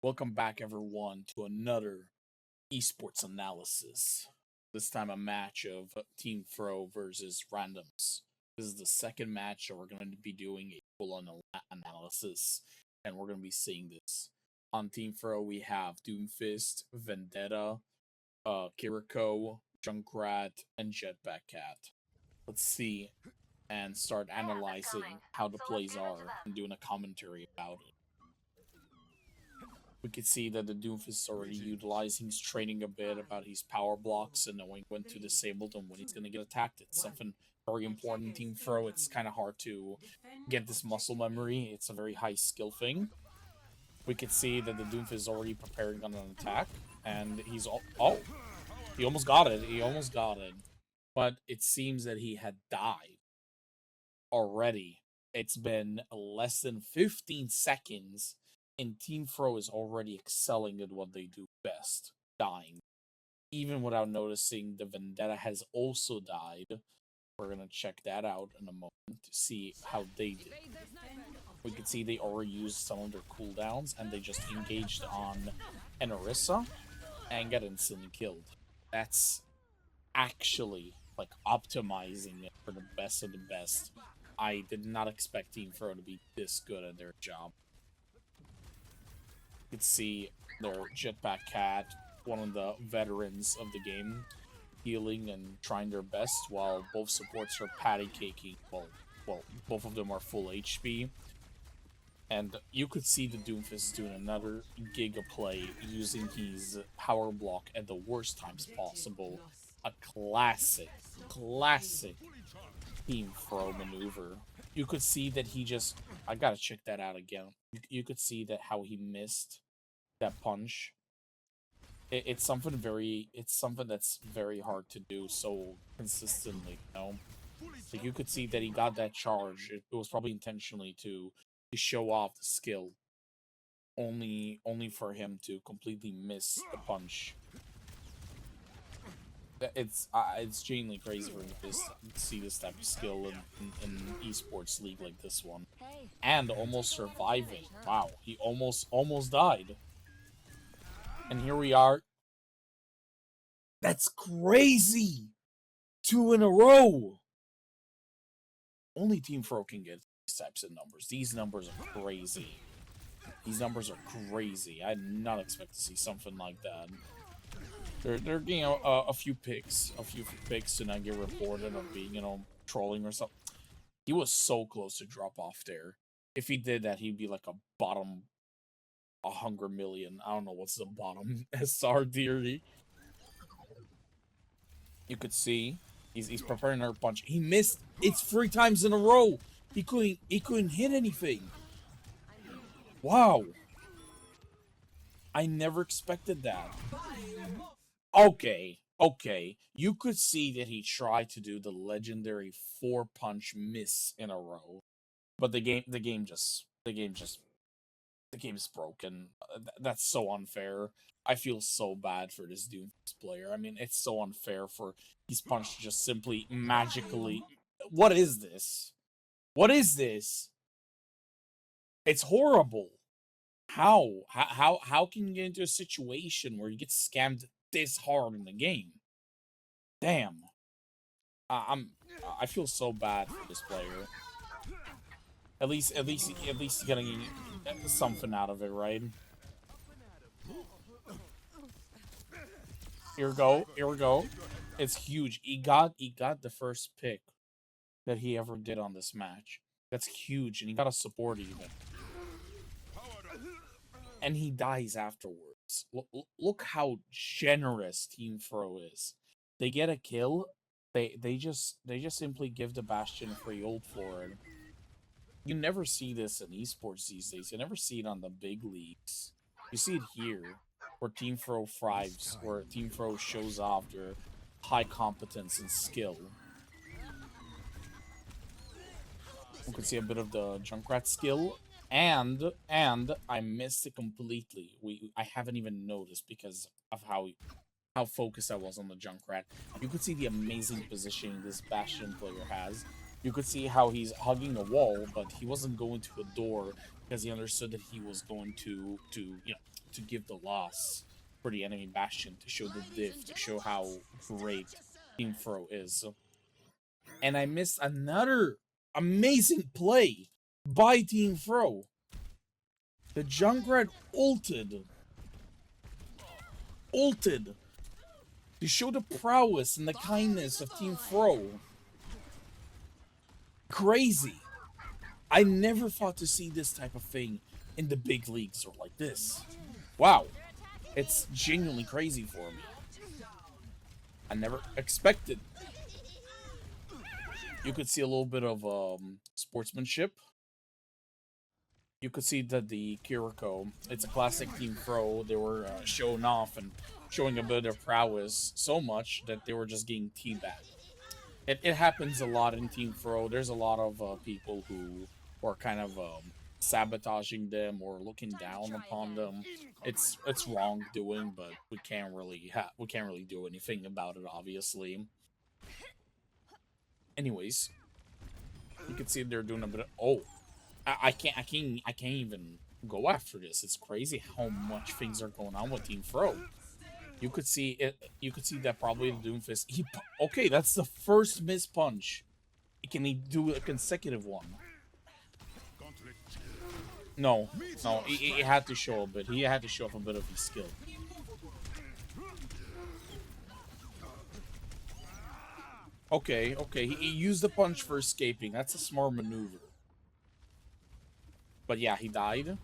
Welcome back, everyone, to another esports analysis. This time, a match of Team Throw versus Randoms. This is the second match, so we're going to be doing a full analysis, and we're going to be seeing this. On Team Throw, we have Doomfist, Vendetta, Kiriko, Junkrat, and Jetpack Cat. Let's see and start analyzing how the plays are and doing a commentary about it. We can see that the Doomfist is already utilizing his training a bit about his power blocks and knowing when to disable them when he's going to get attacked. It's something very important in Team Throw. It's kind of hard to get this muscle memory. It's a very high skill thing. We can see that the Doomfist is already preparing on an attack, and he's oh, he almost got it. He almost got it, but it seems that he had died already. It's been less than 15 seconds. And Team Throw is already excelling at what they do best, dying. Even without noticing, the Vendetta has also died. We're going to check that out in a moment to see how they did. We can see they already used some of their cooldowns, and they just engaged on Enarissa and got instantly killed. That's actually, like, optimizing it for the best of the best. I did not expect Team Throw to be this good at their job. You can see their Jetpack Cat, one of the veterans of the game, healing and trying their best, while both supports are patty caking. Well, both of them are full HP. And you could see the Doomfist doing another giga play using his power block at the worst times possible. A classic Team Throw maneuver. You could see that he just... I gotta check that out again. You could see that how he missed that punch. It's something that's very hard to do so consistently, you know? Like, you could see that he got that charge. It was probably intentionally to show off the skill. Only for him to completely miss the punch. It's genuinely crazy for me to see this type of skill in esports league like this one, and almost surviving. Wow, he almost died, and here we are. That's crazy! 2 in a row. Only Team Throw can get these types of numbers. These numbers are crazy. These numbers are crazy. I did not expect to see something like that. They're getting a few picks to not get reported of being, trolling or something. He was so close to drop off there. If he did that, he'd be like a bottom 100 million. I don't know what's the bottom SR theory. You could see he's preparing another punch. He missed. It's 3 times in a row. He couldn't hit anything. Wow. I never expected that. Okay. You could see that he tried to do the legendary 4-punch miss in a row, but the game is broken. That's so unfair. I feel so bad for this Doomfist player. I mean, it's so unfair for his punch to just simply magically. What is this? What is this? It's horrible. How can you get into a situation where you get scammed this hard in the game? Damn. I feel so bad for this player. At least getting something out of it, right? Here we go. It's huge. He got the first pick that he ever did on this match. That's huge, and he got a support even. And he dies afterwards. Look how generous Team Throw is. They get a kill. They just simply give the Bastion free ult for it. You never see this in esports these days. You never see it on the big leagues. You see it here, where Team Throw thrives, where Team Throw shows off their high competence and skill. You can see a bit of the Junkrat skill. And I missed it completely. I haven't even noticed because of how focused I was on the Junkrat. You could see the amazing positioning this Bastion player has. You could see how he's hugging a wall, but he wasn't going to a door because he understood that he was going to to give the loss for the enemy Bastion, to show the diff, to show how great Team Throw is. And I missed another amazing play by Team Throw. The Junkrat ulted to show the prowess and the kindness of Team Throw. Crazy. I never thought to see this type of thing in the big leagues or like this. Wow. It's genuinely crazy for me. I never expected. You could see a little bit of sportsmanship. You could see that the Kiriko, it's a classic Team Throw. They were showing off and showing a bit of prowess so much that they were just getting teabagged. It happens a lot in Team Throw. There's a lot of people who are kind of sabotaging them or looking down upon them. It's wrongdoing, but we can't really do anything about it, obviously. Anyways, you can see they're doing a bit of I can't even go after this. It's crazy how much things are going on with Team Throw. You could see it. You could see that probably the Doomfist. Okay, that's the first miss punch. Can he do a consecutive one? No. He had to show a bit. He had to show off a bit of his skill. Okay. He used the punch for escaping. That's a smart maneuver. But yeah, he died.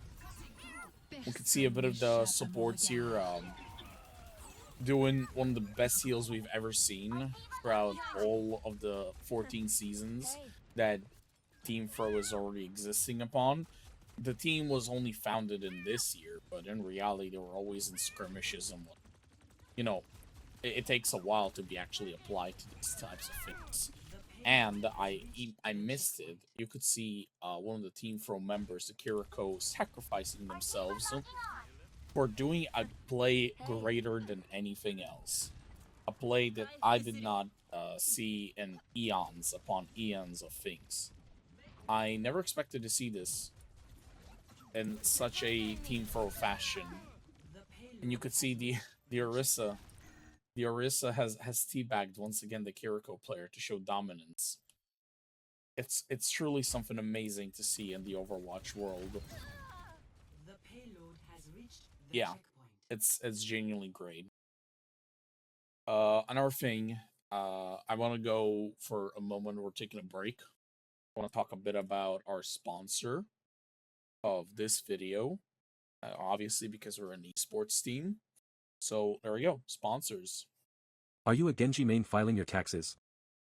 We could see a bit of the supports here. Doing one of the best heals we've ever seen throughout all of the 14 seasons that Team Throw is already existing upon. The team was only founded in this year, but in reality, they were always in skirmishes and what. You know, it takes a while to be actually applied to these types of things. And I missed it. You could see one of the Team Throw members, the Kiriko, sacrificing themselves for doing a play greater than anything else. A play that I did not see in eons upon eons of things. I never expected to see this in such a Team Throw fashion. And you could see the Orisa. The Orisa has teabagged once again the Kiriko player to show dominance. It's truly something amazing to see in the Overwatch world. Yeah, it's genuinely great. Another thing, I want to go for a moment. We're taking a break. I want to talk a bit about our sponsor of this video. Obviously, because we're an esports team. So there we go, sponsors. Are you a Genji main filing your taxes?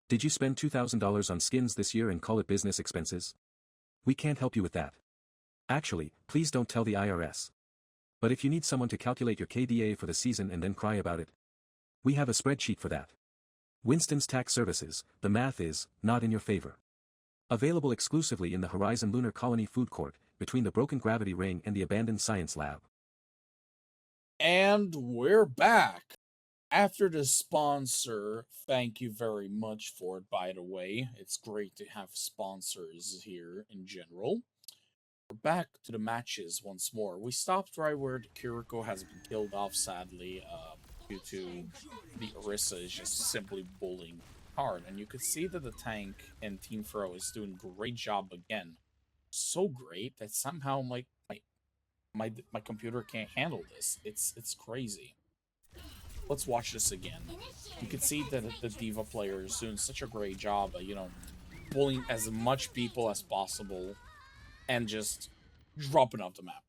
Did you spend $2,000 on skins this year and call it business expenses? We can't help you with that. Actually, please don't tell the IRS. But if you need someone to calculate your KDA for the season and then cry about it, we have a spreadsheet for that. Winston's Tax Services, the math is not in your favor. Available exclusively in the Horizon Lunar Colony Food Court, between the Broken Gravity Ring and the Abandoned Science Lab. And we're back. After the sponsor, thank you very much for it, by the way. It's great to have sponsors here in general. We're back to the matches once more. We stopped right where the Kiriko has been killed off, sadly, due to the Orisa is just simply bullying hard. And you could see that the tank and Team Throw is doing a great job again. So great that somehow my computer can't handle this. It's crazy. Let's watch this again. You can see that the D.Va player is doing such a great job at, bullying as much people as possible and just dropping off the map.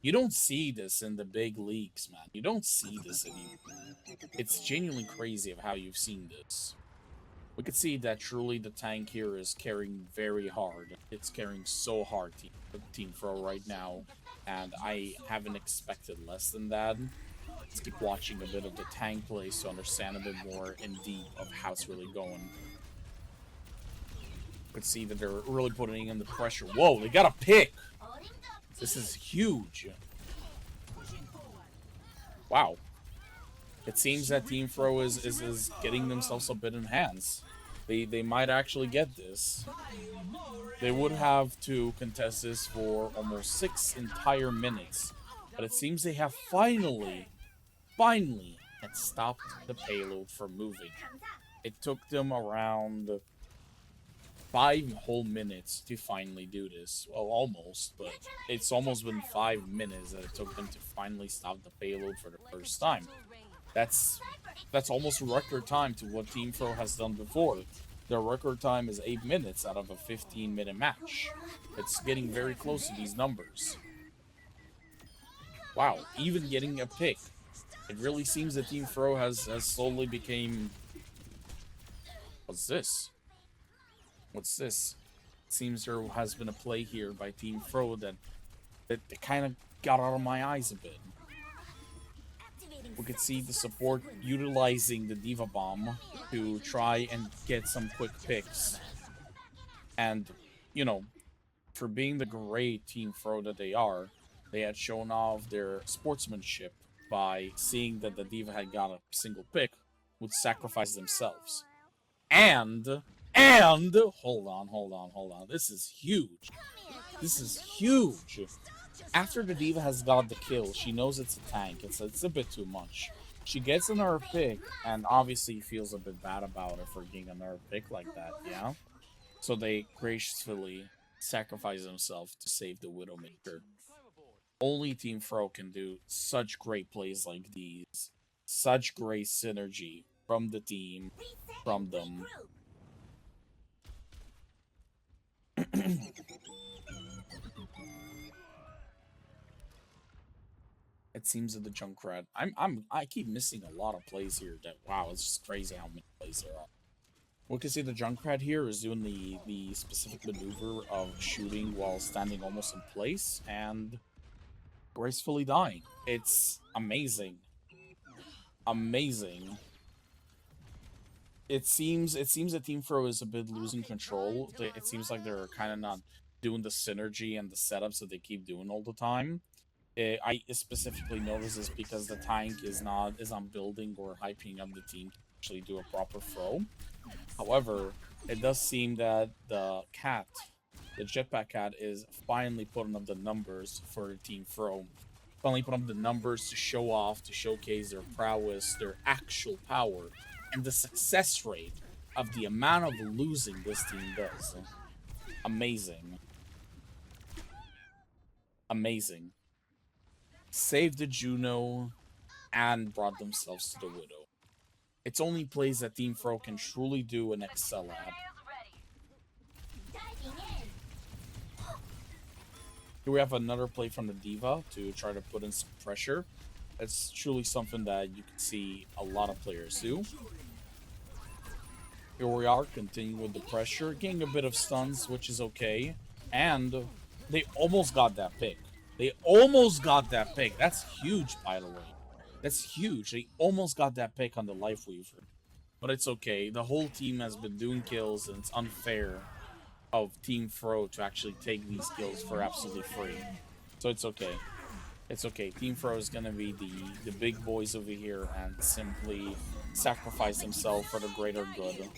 You don't see this in the big leagues, man. You don't see this anymore. It's genuinely crazy of how you've seen this. We can see that truly the tank here is carrying very hard. It's carrying so hard, Team Throw right now, and I haven't expected less than that. Let's keep watching a bit of the tank plays to understand a bit more in deep of how it's really going. You can see that they're really putting in the pressure. Whoa, they got a pick! This is huge. Wow. It seems that Team Throw is getting themselves a bit in hands. They might actually get this. They would have to contest this for almost 6 entire minutes. But it seems they have finally had stopped the payload from moving. It took them around 5 whole minutes to finally do this. Well, almost, but it's almost been 5 minutes that it took them to finally stop the payload for the first time. That's almost record time to what Team Throw has done before. Their record time is 8 minutes out of a 15-minute match. It's getting very close to these numbers. Wow, even getting a pick. It really seems that Team Throw has slowly became... What's this? What's this? It seems there has been a play here by Team Throw that kind of got out of my eyes a bit. We could see the support utilizing the D.Va bomb to try and get some quick picks. And, you know, for being the great Team Throw that they are, they had shown off their sportsmanship by seeing that the D.Va had got a single pick, would sacrifice themselves. And, hold on. This is huge. This is huge. After the D.Va has got the kill, she knows it's a tank. It's a bit too much. She gets another pick, and obviously feels a bit bad about it for getting another pick like that, yeah? So they gracefully sacrifice themselves to save the Widowmaker. Only Team Throw can do such great plays like these. Such great synergy from the team, from them. It seems that the Junkrat... I keep missing a lot of plays here that... Wow, it's just crazy how many plays there are. We can see the Junkrat here is doing the specific maneuver of shooting while standing almost in place and gracefully dying. It's amazing. Amazing. It seems that Team Throw is a bit losing control. It seems like they're kind of not doing the synergy and the setups that they keep doing all the time. I specifically notice this because the tank is not building or hyping up the team to actually do a proper throw. However, it does seem that the Jetpack cat, is finally putting up the numbers for Team Throw. Finally putting up the numbers to show off, to showcase their prowess, their actual power, and the success rate of the amount of losing this team does. Amazing. Amazing. Saved the Juno and brought themselves to the Widow. It's only plays that Team Throw can truly do and excel at. Here we have another play from the D.Va to try to put in some pressure. It's truly something that you can see a lot of players do. Here we are, continuing with the pressure, getting a bit of stuns, which is okay. And they almost got that pick. They almost got that pick. That's huge, by the way. That's huge. They almost got that pick on the Lifeweaver. But it's okay. The whole team has been doing kills, and it's unfair of Team Throw to actually take these kills for absolutely free. So it's okay. It's okay. Team Throw is going to be the big boys over here and simply sacrifice themselves for the greater good.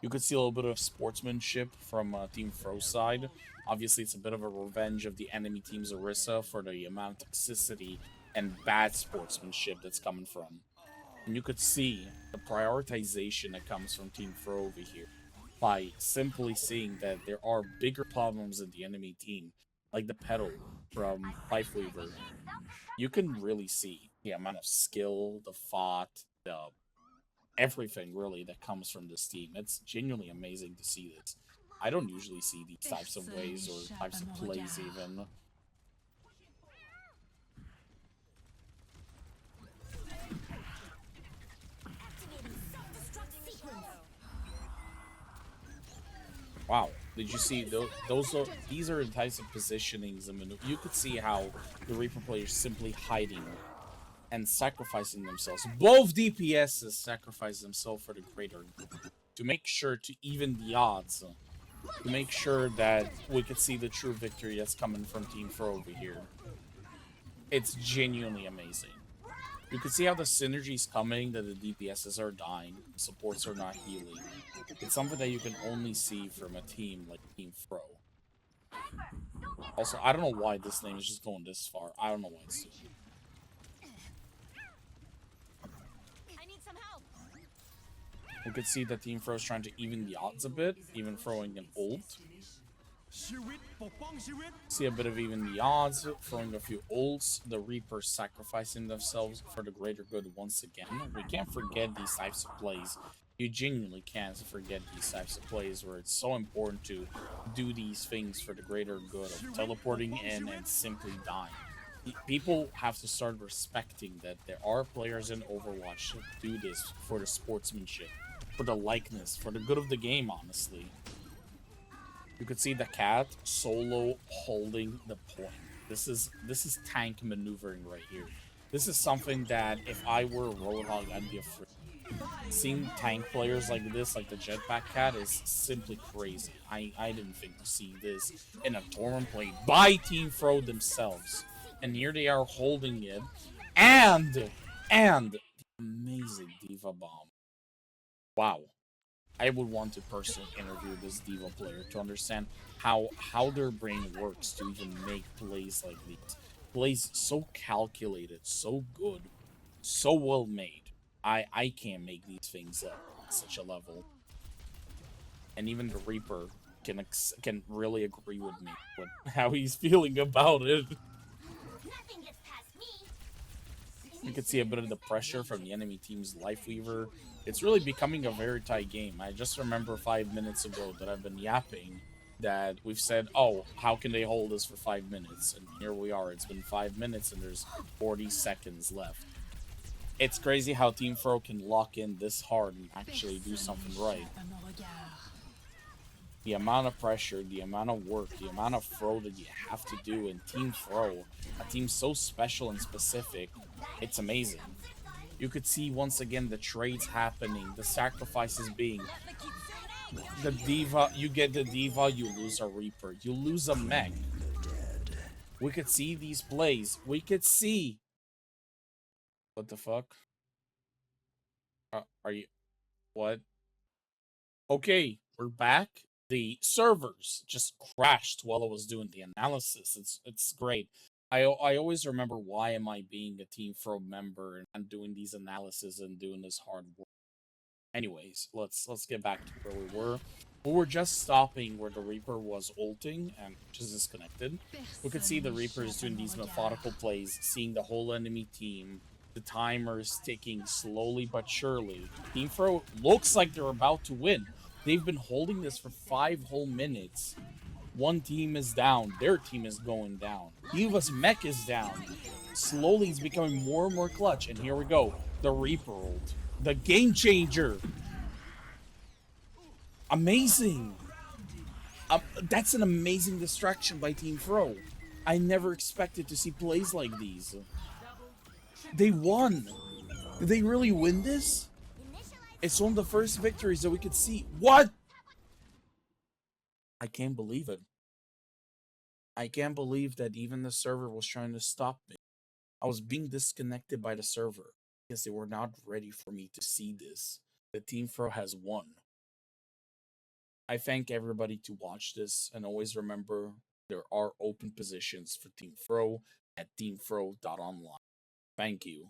You could see a little bit of sportsmanship from Team Throw's side. Obviously, it's a bit of a revenge of the enemy team's Orisa for the amount of toxicity and bad sportsmanship that's coming from. And you could see the prioritization that comes from Team Throw over here by simply seeing that there are bigger problems in the enemy team, like the pedal from Lifeweaver. You can really see the amount of skill, the thought, the everything really that comes from this team. It's genuinely amazing to see this. I don't usually see these types of ways or types of plays even. Wow, did you see these are the types of positionings and you could see how the Reaper players simply hiding and sacrificing themselves. Both DPSs sacrifice themselves for the greater good to make sure to even the odds, to make sure that we could see the true victory that's coming from Team Throw over here. It's genuinely amazing. You can see how the synergy's coming, that the DPSs are dying, supports are not healing. It's something that you can only see from a team like Team Throw. Also, I don't know why this name is just going this far. I don't know why it's doing it. I need some help. You can see that Team Throw is trying to even the odds a bit, even throwing an ult. See a bit of even the odds, throwing a few ults, the Reapers sacrificing themselves for the greater good once again. We can't forget these types of plays. You genuinely can't forget these types of plays where it's so important to do these things for the greater good of teleporting in and simply dying. People have to start respecting that there are players in Overwatch that do this for the sportsmanship, for the likeness, for the good of the game, honestly. You could see the cat solo holding the point. This is tank maneuvering right here. This is something that if I were a Roadhog, I'd be afraid. Seeing tank players like this, like the Jetpack cat, is simply crazy. I didn't think to see this in a tournament played by Team Throw themselves. And here they are holding it. And the amazing D.Va bomb. Wow. I would want to personally interview this D.Va player to understand how their brain works to even make plays like these. Plays so calculated, so good, so well made. I can't make these things up on such a level. And even the Reaper can really agree with me with how he's feeling about it. You can see a bit of the pressure from the enemy team's Lifeweaver. It's really becoming a very tight game. I just remember 5 minutes ago that I've been yapping that we've said, oh, how can they hold us for 5 minutes? And here we are. It's been 5 minutes and there's 40 seconds left. It's crazy how Team Throw can lock in this hard and actually do something right. The amount of pressure, the amount of work, the amount of throw that you have to do in Team Throw, a team so special and specific, it's amazing. You could see once again the trades happening, the sacrifices being. The D.Va, you get the D.Va, you lose a Reaper, you lose a mech. We could see these plays. We could see. What the fuck? Are you? What? Okay, we're back. The servers just crashed while I was doing the analysis. It's great. I always remember why am I being a Team Throw member and doing these analysis and doing this hard work. Anyways, let's get back to where we were. We were just stopping where the Reaper was ulting and just disconnected. We could see the Reapers doing these methodical plays, seeing the whole enemy team, the timers ticking slowly but surely. Team Throw looks like they're about to win. They've been holding this for 5 whole minutes. One team is down. Their team is going down. D.Va's mech is down. Slowly, it's becoming more and more clutch. And here we go. The Reaper ult. The game changer. Amazing. That's an amazing distraction by Team Throw. I never expected to see plays like these. They won. Did they really win this? It's one of the first victories that we could see. What? I can't believe it. I can't believe that even the server was trying to stop me. I was being disconnected by the server because they were not ready for me to see this. The Team Throw has won. I thank everybody to watch this, and always remember there are open positions for Team Throw at teamthrow.online. Thank you.